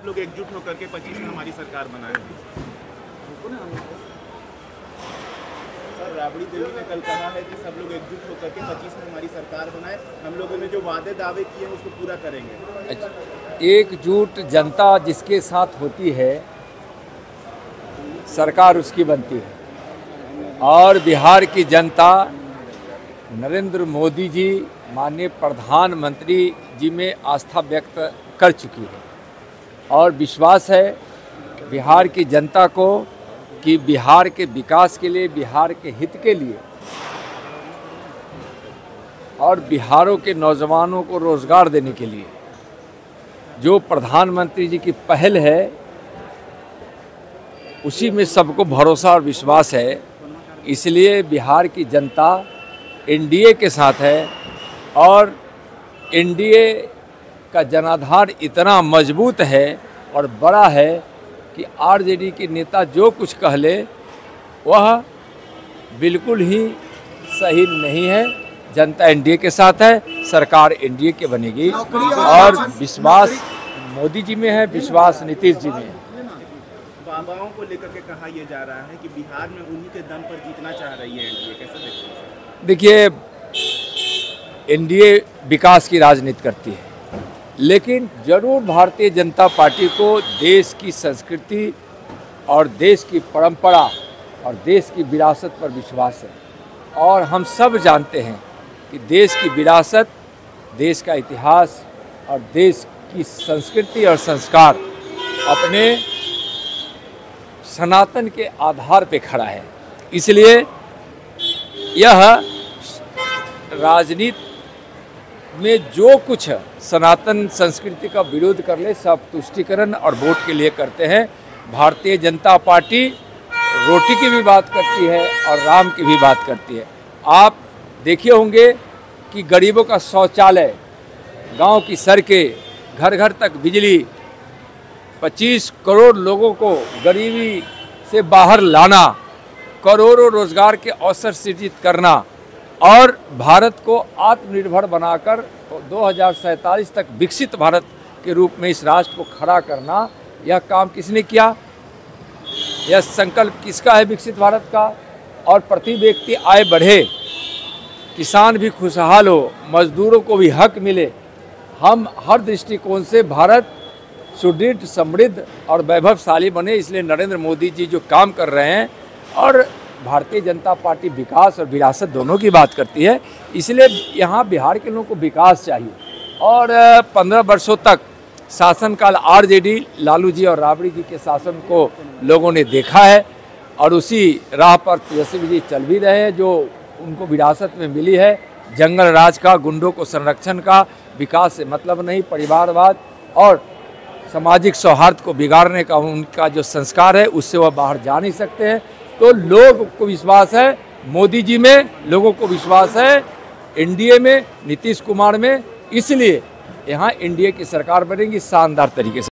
लोग एकजुट होकर के 25 में हमारी सरकार बनाए। सर, राबड़ी देवी ने कल कहा है कि सब लोग एकजुट होकर के 25 में हमारी सरकार बनाए, हम लोगों ने जो वादे दावे किए हैं उसको पूरा करेंगे। अच्छा, एकजुट जनता जिसके साथ होती है सरकार उसकी बनती है, और बिहार की जनता नरेंद्र मोदी जी माननीय प्रधानमंत्री जी में आस्था व्यक्त कर चुकी है और विश्वास है बिहार की जनता को कि बिहार के विकास के लिए, बिहार के हित के लिए और बिहारों के नौजवानों को रोजगार देने के लिए जो प्रधानमंत्री जी की पहल है उसी में सबको भरोसा और विश्वास है। इसलिए बिहार की जनता एनडीए के साथ है और एनडीए का जनाधार इतना मजबूत है और बड़ा है कि आरजेडी के नेता जो कुछ कह ले वह बिल्कुल ही सही नहीं है। जनता एनडीए के साथ है, सरकार एनडीए के बनेगी और विश्वास मोदी जी में है, विश्वास नीतीश जी में है। बाबाओं को लेकर के कहा यह जा रहा है कि बिहार में उन्हीं के दम पर जीतना चाह रही है एनडीए, कैसे देखते हैं? देखिए, एनडीए विकास की राजनीति करती है, लेकिन जरूर भारतीय जनता पार्टी को देश की संस्कृति और देश की परंपरा और देश की विरासत पर विश्वास है। और हम सब जानते हैं कि देश की विरासत, देश का इतिहास और देश की संस्कृति और संस्कार अपने सनातन के आधार पे खड़ा है। इसलिए यह राजनीति में जो कुछ सनातन संस्कृति का विरोध कर ले सब तुष्टीकरण और वोट के लिए करते हैं। भारतीय जनता पार्टी रोटी की भी बात करती है और राम की भी बात करती है। आप देखे होंगे कि गरीबों का शौचालय, गांव की सड़कें, घर घर तक बिजली, 25 करोड़ लोगों को गरीबी से बाहर लाना, करोड़ों रोजगार के अवसर सृजित करना और भारत को आत्मनिर्भर बनाकर 2047 तक विकसित भारत के रूप में इस राष्ट्र को खड़ा करना, यह काम किसने किया? यह संकल्प किसका है विकसित भारत का? और प्रति व्यक्ति आय बढ़े, किसान भी खुशहाल हो, मजदूरों को भी हक मिले। हम हर दृष्टिकोण से भारत सुदृढ़, समृद्ध और वैभवशाली बने, इसलिए नरेंद्र मोदी जी जो काम कर रहे हैं और भारतीय जनता पार्टी विकास और विरासत दोनों की बात करती है। इसलिए यहाँ बिहार के लोगों को विकास चाहिए और 15 वर्षों तक शासनकाल आरजेडी, लालू जी और राबड़ी जी के शासन को लोगों ने देखा है और उसी राह पर तेजस्वी जी चल भी रहे हैं जो उनको विरासत में मिली है। जंगल राज का, गुंडों को संरक्षण का, विकास से मतलब नहीं, परिवारवाद और सामाजिक सौहार्द को बिगाड़ने का उनका जो संस्कार है उससे वह बाहर जा नहीं सकते हैं। तो लोग को विश्वास है मोदी जी में, लोगों को विश्वास है एनडीए में, नीतीश कुमार में, इसलिए यहाँ एनडीए की सरकार बनेगी शानदार तरीके से।